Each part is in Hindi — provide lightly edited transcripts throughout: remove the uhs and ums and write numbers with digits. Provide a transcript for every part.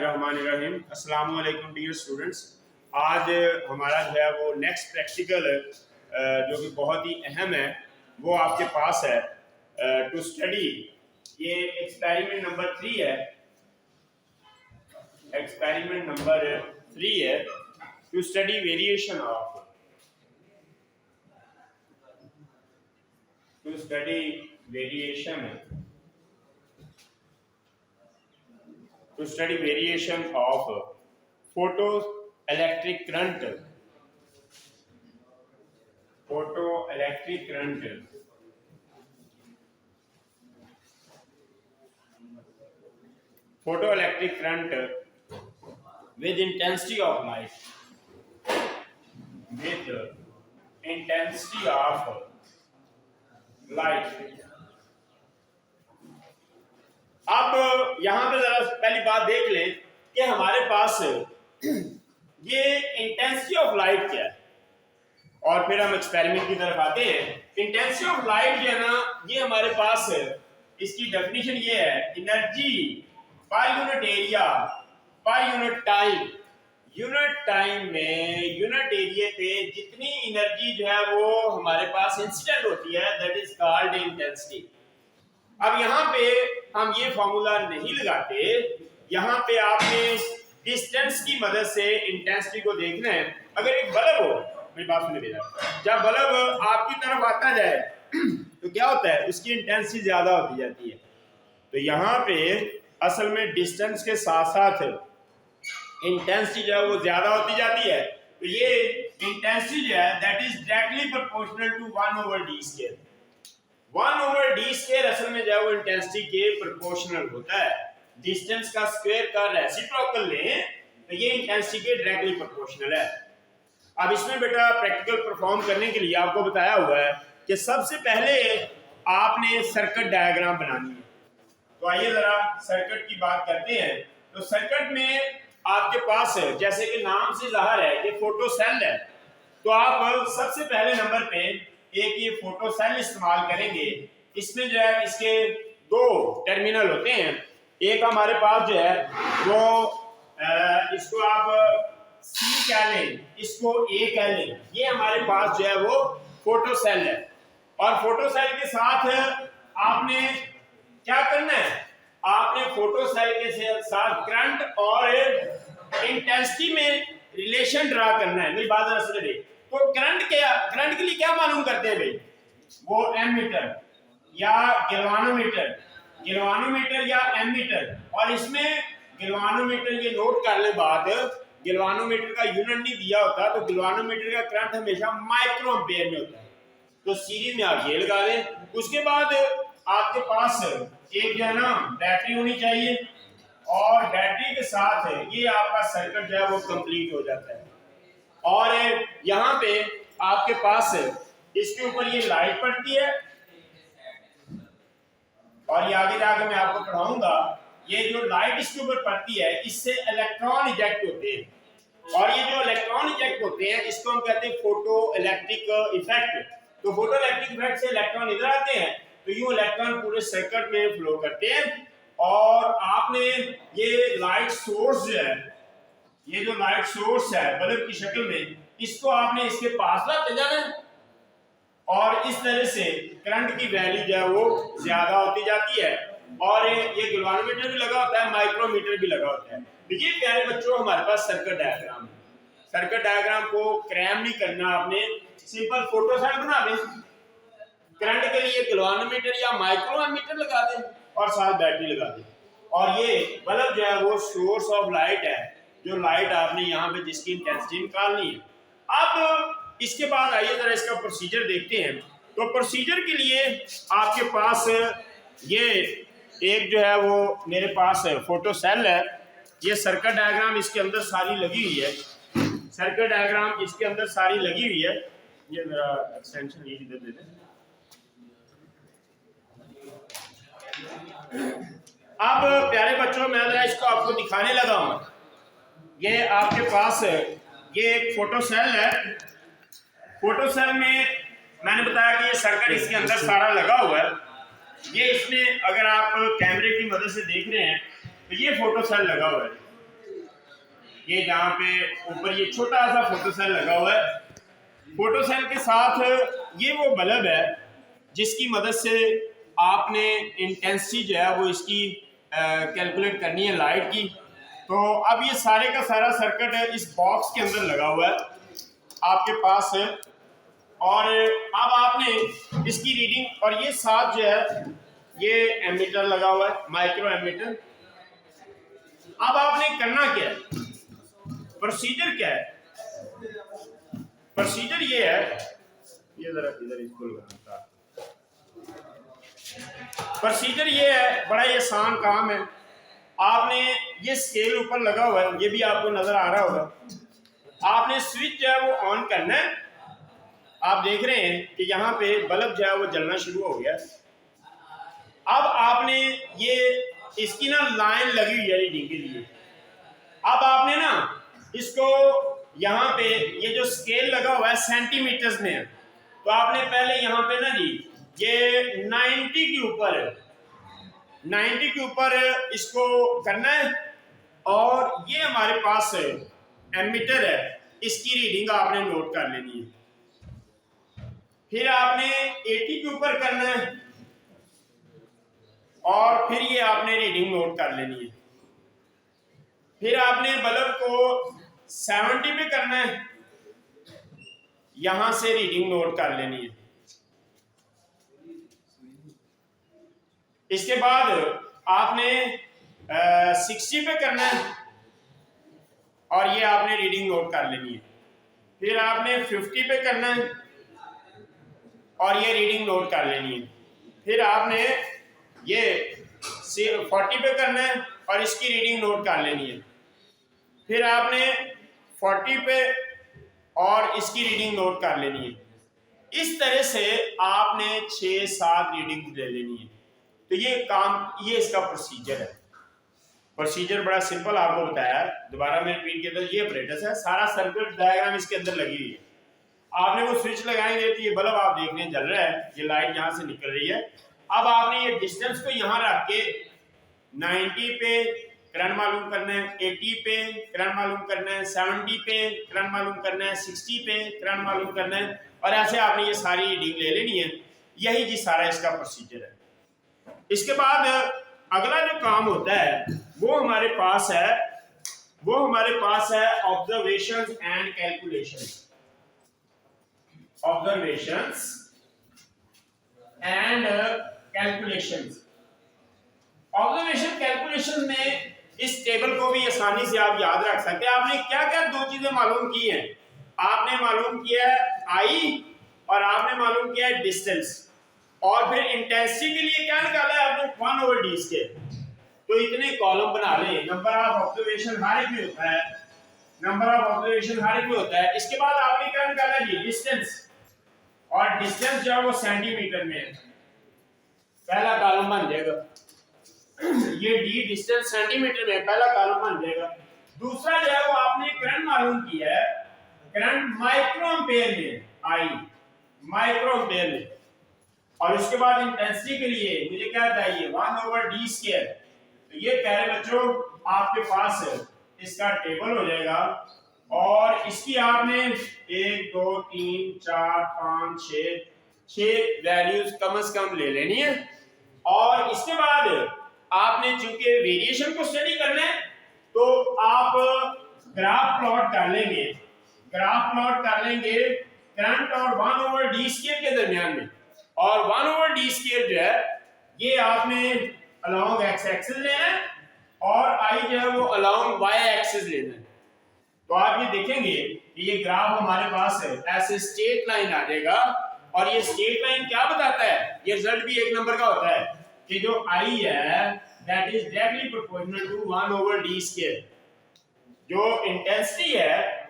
बिस्मिल्लाहिर्रहमानिर्रहीम। अस्सलाम वालेकुम डियर स्टूडेंट्स। आज हमारा जो है वो नेक्स्ट प्रैक्टिकल जो कि बहुत ही अहम है वो आपके पास है टू स्टडी। ये एक्सपेरिमेंट नंबर 3 है। एक्सपेरिमेंट नंबर 3 है to study variation of to study variation to study variation of photoelectric current photoelectric current photoelectric current with intensity of light with intensity of light। अब यहां पे जरा पहली बात देख लें कि हमारे पास ये इंटेंसिटी ऑफ लाइट क्या है और फिर हम एक्सपेरिमेंट की तरफ आते हैं। इंटेंसिटी ऑफ लाइट जो है ना, ये हमारे पास इसकी डेफिनेशन ये है, energy per unit area per unit time. Unit time में यूनिट एरिया पे जितनी एनर्जी जो है वो हमारे पास इंसिडेंट होती है, दैट इज कॉल्ड इंटेंसिटी। अब यहाँ पे हम ये फॉर्मूला नहीं लगाते, यहाँ पे आपने डिस्टेंस की मदद से इंटेंसिटी को देखना है। अगर एक बल्ब हो, मेरी बात सुनिए बेटा, जब बल्ब आपकी तरफ आता जाए तो क्या होता है, उसकी इंटेंसिटी ज्यादा होती जाती है। तो यहाँ पे असल में डिस्टेंस के साथ साथ इंटेंसिटी जो है वो ज्यादा होती जाती है। तो ये इंटेंसिटी जो है that is directly proportional to 1/d²। 1/d² असल में जो है वो इंटेंसिटी के प्रोपोर्शनल होता है। डिस्टेंस का स्क्वायर का रेसिप्रोकल लें तो ये इंटेंसिटी के डायरेक्टली प्रोपोर्शनल है। अब इसमें बेटा प्रैक्टिकल परफॉर्म करने के लिए आपको बताया हुआ है कि सबसे पहले आपने सर्किट डायग्राम बनानी है। तो आइए जरा सर्किट की बात करते हैं। तो सर्किट में आपके पास जैसे कि नाम से जाहिर है कि फोटो सेल है, तो आप सबसे पहले नंबर पे एक ये फोटो सेल इस्तेमाल करेंगे। इसमें जो है इसके दो टर्मिनल होते हैं। एक हमारे पास जो है वो इसको आप C कह लें, इसको A कह लें। ये हमारे पास जो है वो फोटो सेल है। और फोटो सेल के साथ आपने क्या करना है, आपने फोटो सेल के साथ करंट और इंटेंसिटी में रिलेशन ड्रा करना है। मेरी बात जरा सुनिए। तो करंट के लिए क्या मालूम करते हैं भाई, वो एमीटर या गिलवानोमीटर या एमीटर। और इसमें गिलवानोमीटर ये नोट कर ले बात, गिलवानोमीटर का यूनिट नहीं दिया होता, तो गिलवानोमीटर का करंट हमेशा माइक्रो एम्पेयर में होता है। तो सीरीज में आप ये लगा दें। उसके बाद आपके पास एक जो है ना बैटरी होनी चाहिए, और बैटरी के साथ ये आपका सर्किट जो है वो कंप्लीट हो जाता है। और यहाँ पे आपके पास इसके ऊपर ये लाइट पड़ती है, और ये आगे जाकर मैं आपको पढ़ाऊंगा। ये जो लाइट इसके ऊपर पड़ती है, इससे इलेक्ट्रॉन इजेक्ट होते हैं, और ये जो इलेक्ट्रॉन इजेक्ट होते हैं इसको हम कहते हैं फोटो इलेक्ट्रिक इफेक्ट। तो फोटो इलेक्ट्रिक इफेक्ट से इलेक्ट्रॉन इधर आते हैं, तो यूं इलेक्ट्रॉन पूरे सर्किट में फ्लो करते हैं। और आपने ये लाइट सोर्स जो है, ये जो लाइट सोर्स है बल्ब की शक्ल में, इसको आपने इसके पास लाते जाना है, और इस तरह से करंट की वैल्यू जो है वो ज्यादा होती जाती है। और ये गैल्वेनोमीटर भी लगा होता है, माइक्रोमीटर भी लगा होता है। तो ये प्यारे बच्चों हमारे पास सर्किट डायग्राम है। सर्किट डायग्राम को क्रैम नहीं करना आपने, सिंपल फोटो सेल बना दें, करंट के लिए गैल्वेनोमीटर या माइक्रोमीटर लगा दें और साथ बैटरी लगा दें। और ये बल्ब जो है वो सोर्स ऑफ लाइट है, जो लाइट आपने यहाँ पे जिसकी इंटेंसिटी निकालनी है। अब इसके बाद आइए जरा इसका प्रोसीजर देखते हैं। तो प्रोसीजर के लिए आपके पास ये एक जो है वो मेरे पास फोटो सेल है। ये सर्किट डायग्राम इसके अंदर सारी लगी हुई है, सर्किट डायग्राम इसके अंदर सारी लगी हुई है। ये मेरा एक्सटेंशन ये इधर दे दें। अब प्यारे बच्चों मैं जरा इसको आपको दिखाने लगा हूं। ये आपके पास ये एक फोटो सेल है। फोटो सेल में मैंने बताया कि ये सर्किट इसके अंदर सारा लगा हुआ है। ये इसमें अगर आप कैमरे की मदद से देख रहे हैं तो ये फोटो सेल लगा हुआ है। ये जहाँ पे ऊपर ये छोटा सा फोटो सेल लगा हुआ है। फोटो सेल के साथ ये वो बल्ब है जिसकी मदद से आपने इंटेंसिटी जो है वो इसकी कैलकुलेट करनी है लाइट की। तो अब ये सारे का सारा सर्किट इस बॉक्स के अंदर लगा हुआ है आपके पास है। और अब आपने इसकी रीडिंग, और ये साथ जो है ये एमीटर लगा हुआ है, माइक्रो एमीटर। अब आपने करना क्या है, प्रोसीजर क्या है? प्रोसीजर ये है, ये जरा इधर इसको लगाना। प्रोसीजर ये है, बड़ा ही आसान काम है। आपने ये स्केल ऊपर लगा हुआ है, ये भी आपको नजर आ रहा होगा। आपने स्विच जो है वो ऑन करना है। आप देख रहे हैं कि यहाँ पे बल्ब जो है वो जलना शुरू हो गया। अब आपने ये इसकी ना लाइन लगी हुई है रीडिंग के लिए। अब आपने ना इसको यहाँ पे ये जो स्केल लगा हुआ है सेंटीमीटर्स में है, तो आपने पहले यहाँ पे ना जी ये 90 के ऊपर इसको करना है। और ये हमारे पास एमीटर है, इसकी रीडिंग आपने नोट कर लेनी है। फिर आपने 80 के ऊपर करना है और फिर ये आपने रीडिंग नोट कर लेनी है। फिर आपने बल्ब को 70 पे करना है, यहां से रीडिंग नोट कर लेनी है। इसके बाद आपने 60 पे करना है और ये आपने रीडिंग नोट कर लेनी है। फिर आपने 50 पे करना है और ये रीडिंग नोट कर लेनी है। फिर आपने ये 40 पे करना है और इसकी रीडिंग नोट कर लेनी है। फिर आपने 40 पे और इसकी रीडिंग नोट कर लेनी है। इस तरह से आपने 6-7 रीडिंग ले लेनी है। तो ये काम, ये इसका प्रोसीजर है। प्रोसीजर बड़ा सिंपल आपको बताया है। दोबारा मैं रिपीट किया, ये ऑपरेटर्स है, सारा सर्किट डायग्राम इसके अंदर लगी हुई है। आपने वो स्विच लगाएंगे तो ये बल्ब आप देखने जल रहा है, ये लाइट यहाँ से निकल रही है। अब आपने ये डिस्टेंस को यहाँ रख के 90 पे करंट मालूम करना है, 80 पे करंट मालूम करना है, 70 पे करंट मालूम करना है, 60 पे करंट मालूम करना है, और ऐसे आपने ये सारी रीडिंग ले लेनी है। यही जी सारा इसका प्रोसीजर है। इसके बाद अगला जो काम होता है वो हमारे पास है observations and calculations. Observations and calculations. Observation calculation में इस टेबल को भी आसानी से आप याद रख सकते हैं। आपने क्या क्या दो चीजें मालूम की हैं। आपने मालूम किया है आई और आपने मालूम किया है डिस्टेंस, और फिर इंटेंसिटी के लिए क्या निकाला है आपने 1/d स्केल। तो इतने कॉलम बना ले। नंबर ऑफ ऑब्जर्वेशन हर एक में होता है, नंबर ऑफ ऑब्जर्वेशन हर एक में होता है। इसके बाद आपने क्या निकाला जी डिस्टेंस, और डिस्टेंस जो है वो सेंटीमीटर में है, पहला कॉलम बन जाएगा। ये डी डिस्टेंस सेंटीमीटर में पहला कॉलम बन जाएगा। दूसरा जो है वो आपने करंट मालूम किया है, करंट माइक्रो एम्पेयर में, आई माइक्रो एम्पेयर में। और उसके बाद इंटेंसिटी के लिए मुझे क्या चाहिए 1/d स्क्वायर। तो ये प्यारे बच्चों आपके पास इसका टेबल हो जाएगा, और इसकी आपने 1 2 3 4 5 6 वैल्यूज कम से कम ले लेनी है। और इसके बाद आपने चूंकि वेरिएशन को स्टडी करना है तो आप ग्राफ प्लॉट कर लेंगे, करंट और 1/d स्क्वायर के दरमियान में। और 1/d स्क्वायर जो है ये आपने अलोंग x एक्सिस लेना है और i जो है वो अलोंग y एक्सिस लेना है। तो आप ये देखेंगे कि ये ग्राफ हमारे पास है, ऐसे स्ट्रेट लाइन आ जाएगा। और ये स्ट्रेट लाइन क्या बताता है, ये रिजल्ट भी 1 नंबर का होता है कि जो i है that is directly proportional to 1/d square. जो इंटेंसिटी है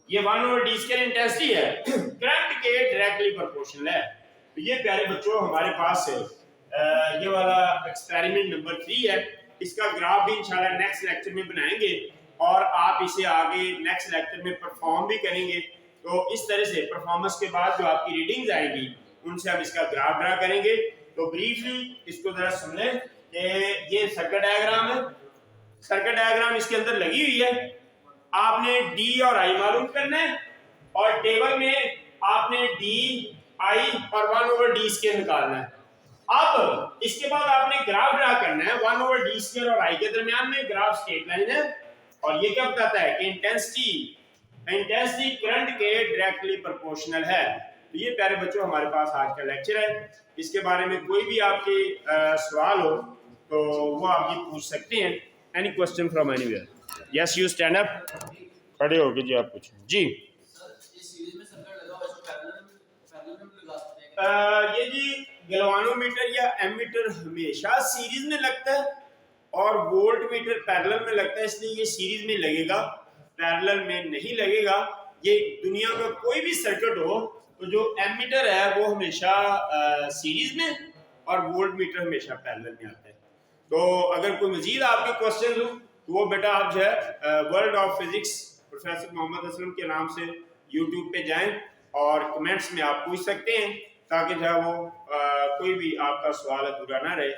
ये 1/d स्क्वायर इंटेंसिटी है, करंट के डायरेक्टली प्रोपोर्शनल है। तो ये प्यारे बच्चों हमारे पास ये वाला एक्सपेरिमेंट नंबर 3 है। इसका ग्राफ भी इंशाल्लाह नेक्स्ट लेक्चर में बनाएंगे और आप इसे आगे नेक्स्ट लेक्चर में परफॉर्म भी करेंगे। तो इस तरह से परफॉर्मेंस के बाद जो आपकी रीडिंग्स आएंगी उनसे हम इसका ग्राफ ड्रा करेंगे। तो ब्रीफली इसको जरा सुन लें कि ये सर्किट डायग्राम है। सर्किट डायग्राम इसके अंदर लगी हुई है आपने डी और आई मालूम करना है और टेबल में आपने डी आई और 1/d स्क्वायर निकालना है। अब इसके बाद आपने ग्राफ ड्रा करना है 1/d स्क्वायर और आई के दरमियान में ग्राफ स्ट्रेट लाइन है और ये क्या बताता है कि इंटेंसिटी करंट के डायरेक्टली प्रोपोर्शनल है। तो ये प्यारे बच्चों हमारे पास आज का लेक्चर है। इसके बारे में कोई भी आपके सवाल हो तो वो आप ये पूछ सकते हैं। Any question from anywhere? Yes, you stand up, खड़े हो गए जी, आप पूछें जी। ये जी गैल्वानोमीटर या एमीटर हमेशा सीरीज में लगता है और वोल्ट मीटर पैरेलल में लगता है, इसलिए ये सीरीज में लगेगा, पैरेलल में नहीं लगेगा। ये दुनिया का कोई भी सर्किट हो तो जो एमीटर है वो हमेशा सीरीज में और वोल्ट मीटर हमेशा पैरेलल में आता है। तो अगर कोई मजीद आपके क्वेश्चन हो तो वो बेटा आप जो है world of physics professor Mohammad Aslam के नाम से यूट्यूब पे जाएं और कमेंट्स में आप पूछ सकते हैं ताकि जो है वो कोई भी आपका सवाल अधूरा ना रहे।